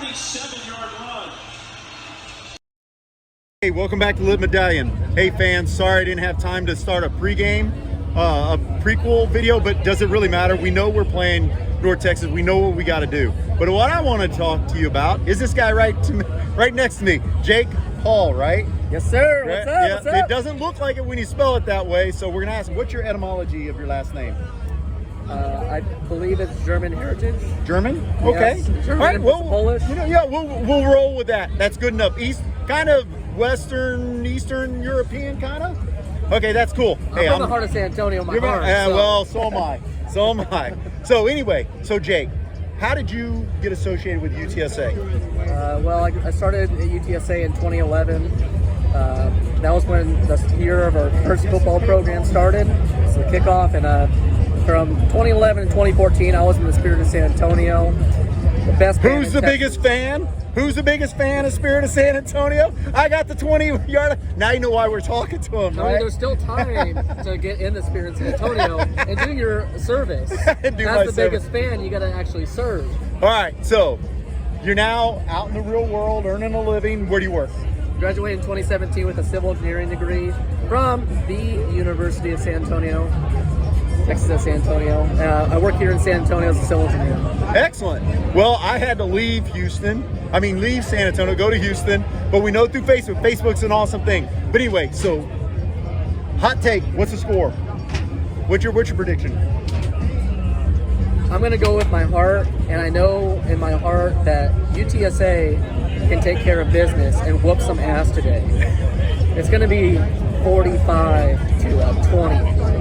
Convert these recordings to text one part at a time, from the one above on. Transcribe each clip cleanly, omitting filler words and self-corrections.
27-yard run. Hey, welcome back to Live Medallion. Hey fans, sorry I didn't have time to start a pregame, a prequel video, but does it really matter? We know we're playing North Texas. We know what we got to do. But what I want to talk to you about is this guy right next to me, Jake Hall, right? Yes, sir. What's up? Yeah, What's up? it doesn't look like it when you spell it that way, so we're going to ask, what's your etymology of your last name? I believe it's German heritage. German? Okay. Yes, German. All right, well, Polish. we'll roll with that. That's good enough. Kind of Western, Eastern European, kind of. Okay, that's cool. I'm from the heart of San Antonio, my heart. Well, so am I. So am I. So anyway, Jake, how did you get associated with UTSA? Well, I started at UTSA in 2011. That was when the year of our first football program started. So the kickoff, and from 2011 to 2014, I was in the Spirit of San Antonio. The best. Who's the biggest fan? Who's the biggest fan of Spirit of San Antonio? I got the 20-yard. Now you know why we're talking to him, right? There's still time to get in the Spirit of San Antonio and do your service. As the biggest fan, you got to actually serve. All right, so you're now out in the real world, earning a living. Where do you work? Graduated in 2017 with a civil engineering degree from the University of San Antonio, Texas at San Antonio. I work here in San Antonio as a civil engineer. Excellent. Well, I had to leave leave San Antonio, go to Houston, but we know through Facebook. Facebook's an awesome thing. But anyway, so hot take, what's the score? What's your prediction? I'm going to go with my heart, and I know in my heart that UTSA can take care of business and whoop some ass today. It's going to be 45-20.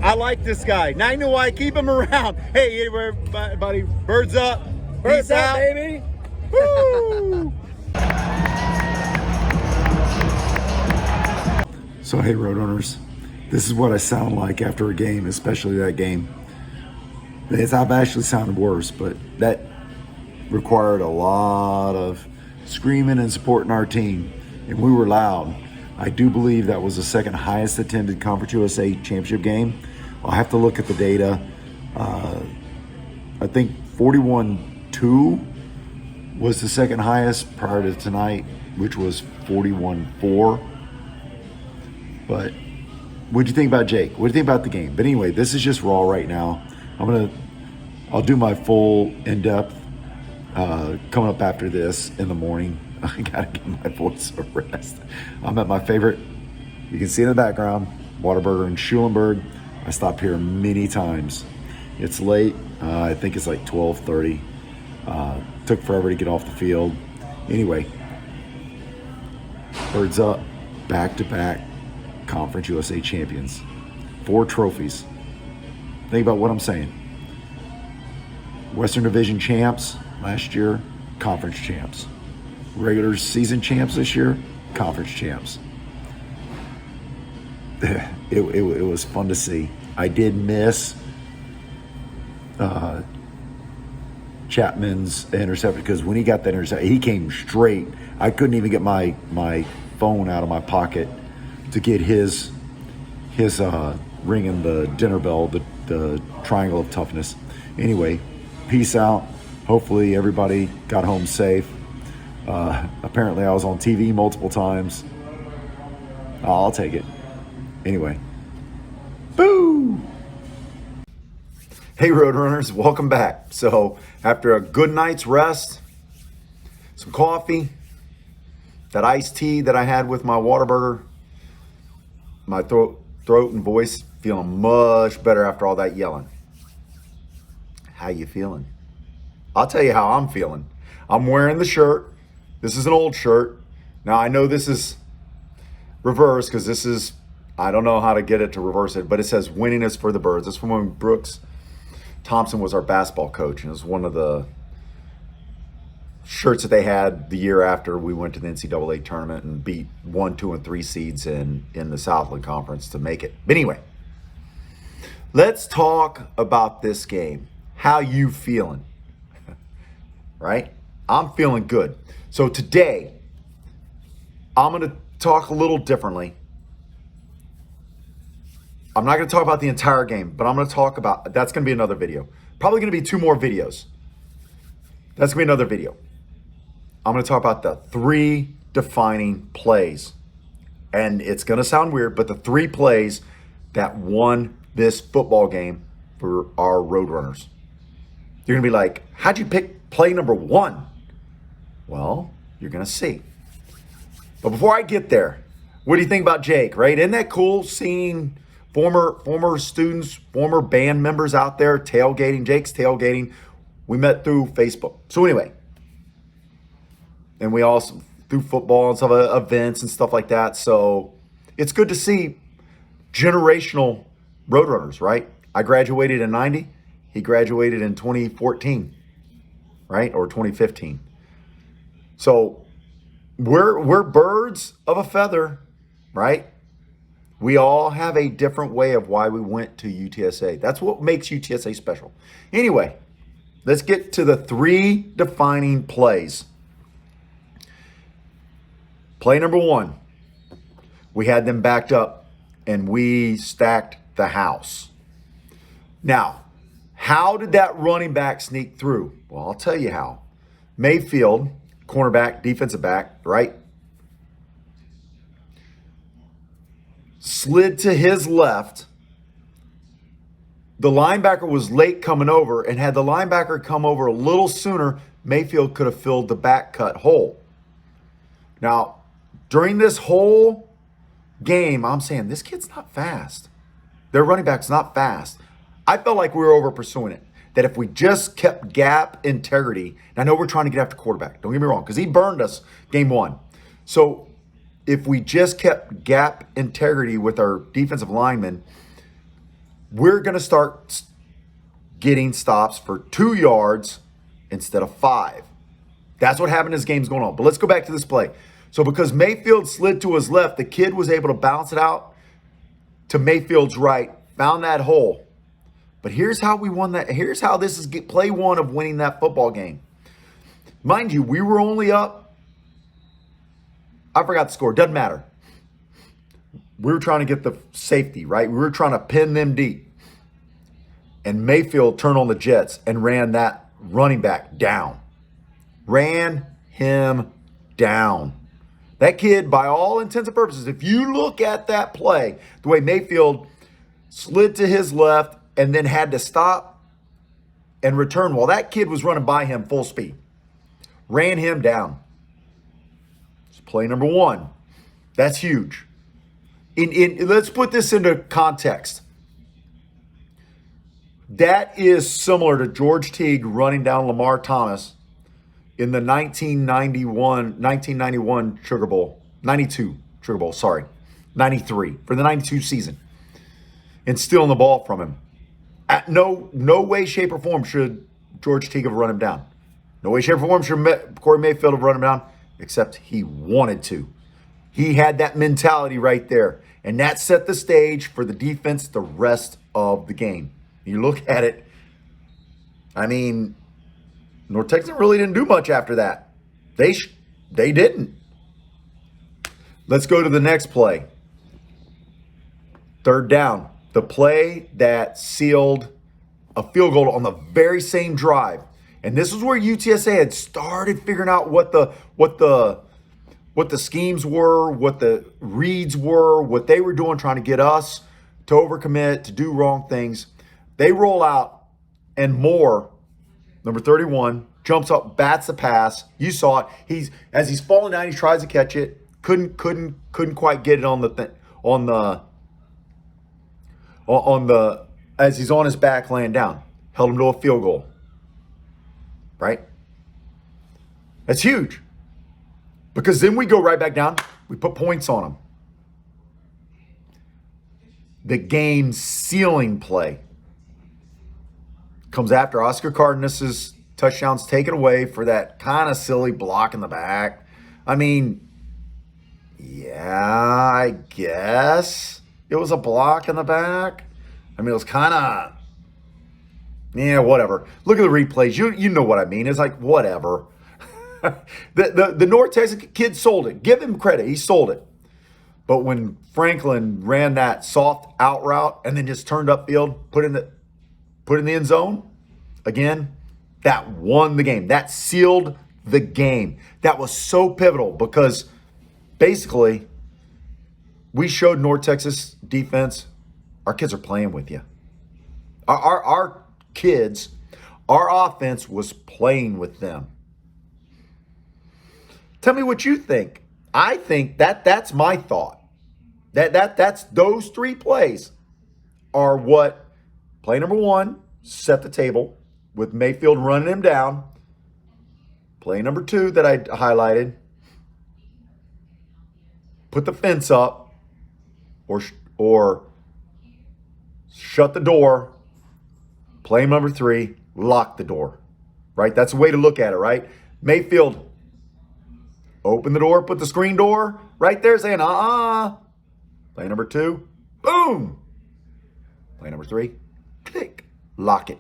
I like this guy. Now I know why I keep him around. Hey, everybody, birds up. Birds out, baby. Woo! So hey, Roadrunners, this is what I sound like after a game, especially that game. I've actually sounded worse, but that required a lot of screaming and supporting our team, and we were loud. I do believe that was the second highest attended Conference USA championship game. I'll have to look at the data. I think 41-2 was the second highest prior to tonight, which was 41-4. But what do you think about Jake? What do you think about the game? But anyway, this is just raw right now. I'll do my full in-depth coming up after this in the morning. I gotta get my voice a rest. I'm at my favorite, you can see in the background, Whataburger in Schulenburg. I stopped here many times. It's late, I think it's like 12:30. Took forever to get off the field. Anyway, birds up, back-to-back Conference USA champions. 4 trophies. Think about what I'm saying. Western Division champs last year, conference champs. Regular season champs this year, conference champs. It was fun to see. I did miss Chapman's interception, because when he got that interception, he came straight. I couldn't even get my phone out of my pocket to get his ringing the dinner bell, the triangle of toughness. Anyway, peace out. Hopefully everybody got home safe. Apparently I was on TV multiple times. I'll take it. Anyway. Boo! Hey Roadrunners, welcome back. So after a good night's rest, some coffee, that iced tea that I had with my Whataburger, my throat and voice feeling much better after all that yelling. How you feeling? I'll tell you how I'm feeling. I'm wearing the shirt. This is an old shirt. Now I know this is reverse, because this is, I don't know how to get it to reverse it, but it says winning is for the birds. That's from when Brooks Thompson was our basketball coach, and it was one of the shirts that they had the year after we went to the NCAA tournament and beat 1, 2, and 3 seeds in the Southland Conference to make it. But anyway, let's talk about this game. How you feeling? Right? I'm feeling good. So today, I'm going to talk a little differently. I'm not going to talk about the entire game, but I'm going to talk about, that's going to be another video. Probably going to be 2 more videos. That's going to be another video. I'm going to talk about the 3 defining plays. And it's going to sound weird, but the 3 plays that won this football game for our Roadrunners. You're going to be like, how'd you pick play number 1? Well, you're going to see. But before I get there, what do you think about Jake, right? Isn't that cool seeing former students, former band members out there tailgating? Jake's tailgating. We met through Facebook. So anyway, and we also through football and stuff, events and stuff like that. So it's good to see generational Roadrunners, right? I graduated in 90. He graduated in 2014, right? Or 2015. So we're birds of a feather, right? We all have a different way of why we went to UTSA. That's what makes UTSA special. Anyway, let's get to the 3 defining plays. Play number 1, we had them backed up and we stacked the house. Now, how did that running back sneak through? Well, I'll tell you how. Mayfield, cornerback, defensive back, right? Slid to his left. The linebacker was late coming over, and had the linebacker come over a little sooner, Mayfield could have filled the back cut hole. Now, during this whole game, I'm saying, this kid's not fast. Their running back's not fast. I felt like we were over pursuing it. That if we just kept gap integrity, and I know we're trying to get after quarterback, don't get me wrong, because he burned us game 1. So if we just kept gap integrity with our defensive linemen, we're going to start getting stops for 2 yards instead of 5. That's what happened as game's going on. But let's go back to this play. So because Mayfield slid to his left, the kid was able to bounce it out to Mayfield's right, found that hole. But here's how we won that. Here's how this is play 1 of winning that football game. Mind you, we were only up. I forgot the score. Doesn't matter. We were trying to get the safety, right? We were trying to pin them deep. And Mayfield turned on the jets and ran that running back down. Ran him down. That kid, by all intents and purposes, if you look at that play, the way Mayfield slid to his left and then had to stop and return while that kid was running by him full speed. Ran him down. It's play number 1. That's huge. Let's put this into context. That is similar to George Teague running down Lamar Thomas in the 1991 Sugar Bowl, 92 Sugar Bowl, 93, for the 92 season, and stealing the ball from him. At no way, shape, or form should George Teague have run him down. No way, shape, or form should Corey Mayfield have run him down, except he wanted to. He had that mentality right there, and that set the stage for the defense the rest of the game. You look at it, I mean, North Texas really didn't do much after that. They didn't. Let's go to the next play. 3rd down. The play that sealed a field goal on the very same drive. And this is where UTSA had started figuring out what the schemes were, what the reads were, what they were doing, trying to get us to overcommit, to do wrong things. They roll out, and Moore, number 31, jumps up, bats the pass. You saw it. As he's falling down, he tries to catch it. Couldn't quite get it as he's on his back laying down. Held him to a field goal. Right? That's huge. Because then we go right back down. We put points on them. The game sealing play comes after Oscar Cardenas's touchdowns taken away for that kind of silly block in the back. I mean, yeah, I guess it was a block in the back. I mean, it was kind of, yeah, whatever. Look at the replays. You know what I mean. It's like, whatever. The North Texas kid sold it. Give him credit. He sold it. But when Franklin ran that soft out route and then just turned upfield, put in the end zone, again, That won the game. That sealed the game. That was so pivotal because basically we showed North Texas defense, our kids are playing with you. Our kids, our offense was playing with them. Tell me what you think. I think that's my thought. That's those 3 plays are what play number 1 set the table with Mayfield running him down. Play number 2 that I highlighted, put the fence up or shut the door. Play number 3, lock the door. Right? That's a way to look at it, right? Mayfield open the door, put the screen door right there saying, Play number 2, boom. Play number 3, click, lock it.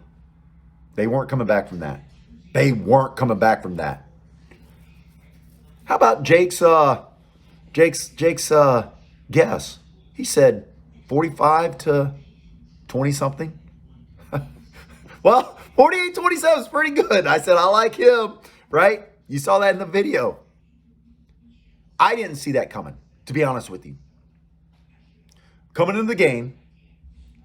They weren't coming back from that. They weren't coming back from that. How about Jake's guess? He said 45 to 20 something. Well, 48-27 is pretty good. I said, I like him, right? You saw that in the video. I didn't see that coming, to be honest with you. Coming into the game,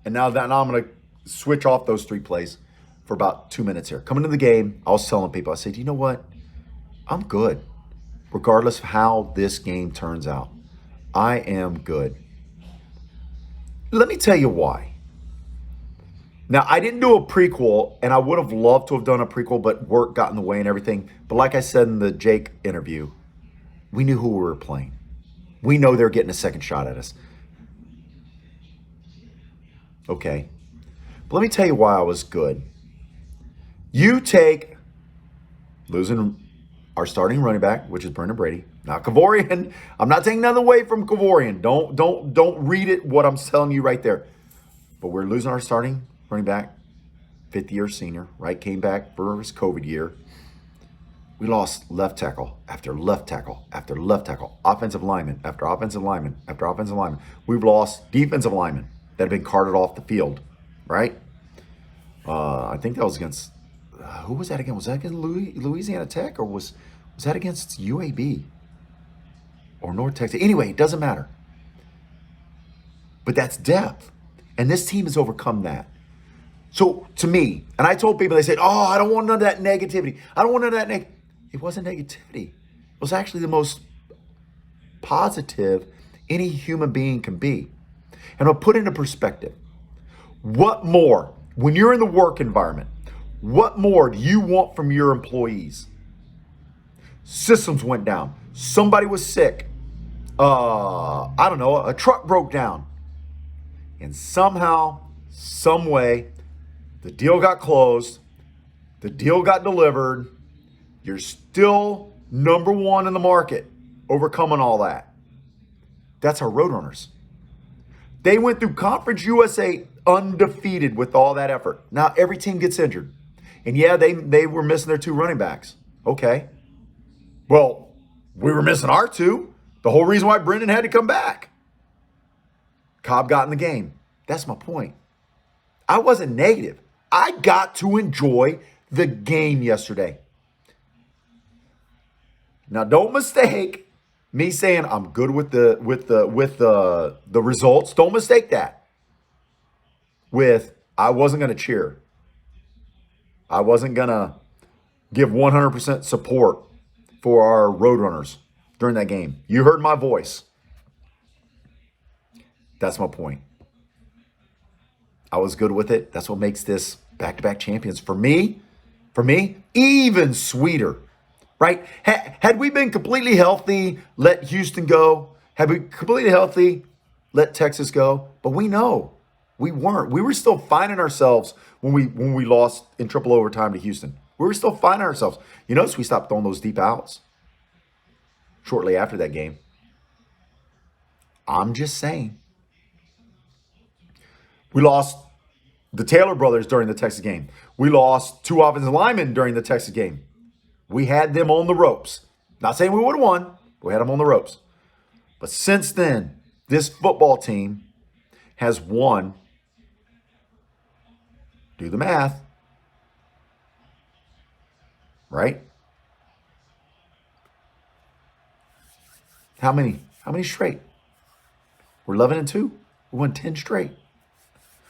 and now I'm going to switch off those 3 plays for about 2 minutes here. Coming into the game, I was telling people, I said, you know what? I'm good, regardless of how this game turns out. I am good. Let me tell you why. Now, I didn't do a prequel, and I would have loved to have done a prequel, but work got in the way and everything. But like I said in the Jake interview, we knew who we were playing. We know they're getting a second shot at us. Okay. But let me tell you why I was good. You take losing our starting running back, which is Brendan Brady, not Kavorian. I'm not taking nothing away from Kavorian. Don't read it what I'm telling you right there. But we're losing our starting running back, 5th-year senior, right? Came back for his COVID year. We lost left tackle after left tackle after left tackle, offensive lineman after offensive lineman after offensive lineman. We've lost defensive linemen that have been carted off the field, right? I think that was against, who was that against? Was that against Louisiana Tech, or was that against UAB or North Texas? Anyway, it doesn't matter. But that's depth. And this team has overcome that. So to me, and I told people, they said, oh, I don't want none of that negativity. I don't want none of that It wasn't negativity. It was actually the most positive any human being can be. And I'll put into perspective, what more, when you're in the work environment, what more do you want from your employees? Systems went down. Somebody was sick. I don't know, a truck broke down. And somehow, some way, the deal got closed. The deal got delivered. You're still number 1 in the market, overcoming all that. That's our Roadrunners. They went through Conference USA undefeated with all that effort. Now, every team gets injured. And yeah, they were missing their 2 running backs. Okay. Well, we were missing our 2. The whole reason why Brendan had to come back. Cobb got in the game. That's my point. I wasn't negative. I got to enjoy the game yesterday. Now, don't mistake me saying I'm good with the results. Don't mistake that with I wasn't going to cheer. I wasn't going to give 100% support for our Roadrunners during that game. You heard my voice. That's my point. I was good with it. That's what makes this back-to-back champions for me, even sweeter, right? Had we been completely healthy, let Houston go. Had we completely healthy, let Texas go. But we know we weren't. We were still finding ourselves when we lost in triple overtime to Houston. We were still finding ourselves. You notice we stopped throwing those deep outs shortly after that game. I'm just saying. We lost the Taylor brothers during the Texas game. We lost 2 offensive linemen during the Texas game. We had them on the ropes. Not saying we would have won, but we had them on the ropes. But since then, this football team has won, do the math, right? How many? How many straight? We're 11-2. We won 10 straight.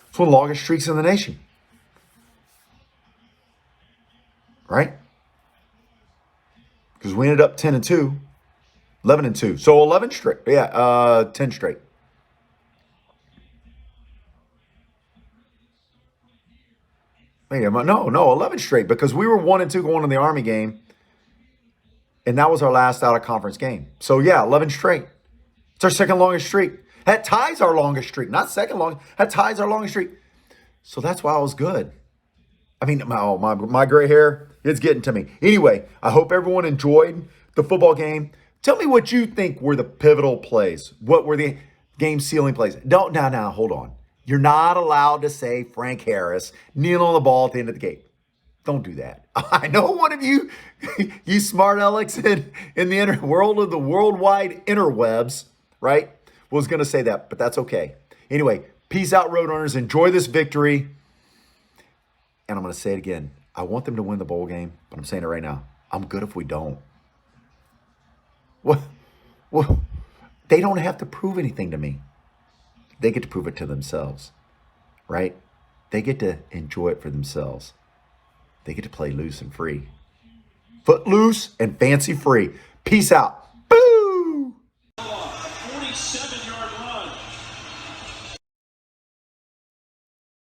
It's one of the longest streaks in the nation. Right? Because we ended up 10-2, 11-2. So 11 straight. Yeah, 10 straight. Wait, no, 11 straight, because we were 1-2 going in the Army game, and that was our last out of conference game. So yeah, 11 straight. It's our second longest streak. That ties our longest streak, not second long. That ties our longest streak. So that's why I was good. I mean, my gray hair, it's getting to me. Anyway, I hope everyone enjoyed the football game. Tell me what you think were the pivotal plays. What were the game sealing plays? Now, hold on. You're not allowed to say Frank Harris kneeling on the ball at the end of the game. Don't do that. I know one of you, you smart Alex in the world of the worldwide interwebs, right, was going to say that, but that's okay. Anyway, peace out, Roadrunners. Enjoy this victory. And I'm going to say it again. I want them to win the bowl game, but I'm saying it right now. I'm good if we don't. Well, they don't have to prove anything to me. They get to prove it to themselves, right? They get to enjoy it for themselves. They get to play loose and free. Foot loose and fancy free. Peace out. Boo!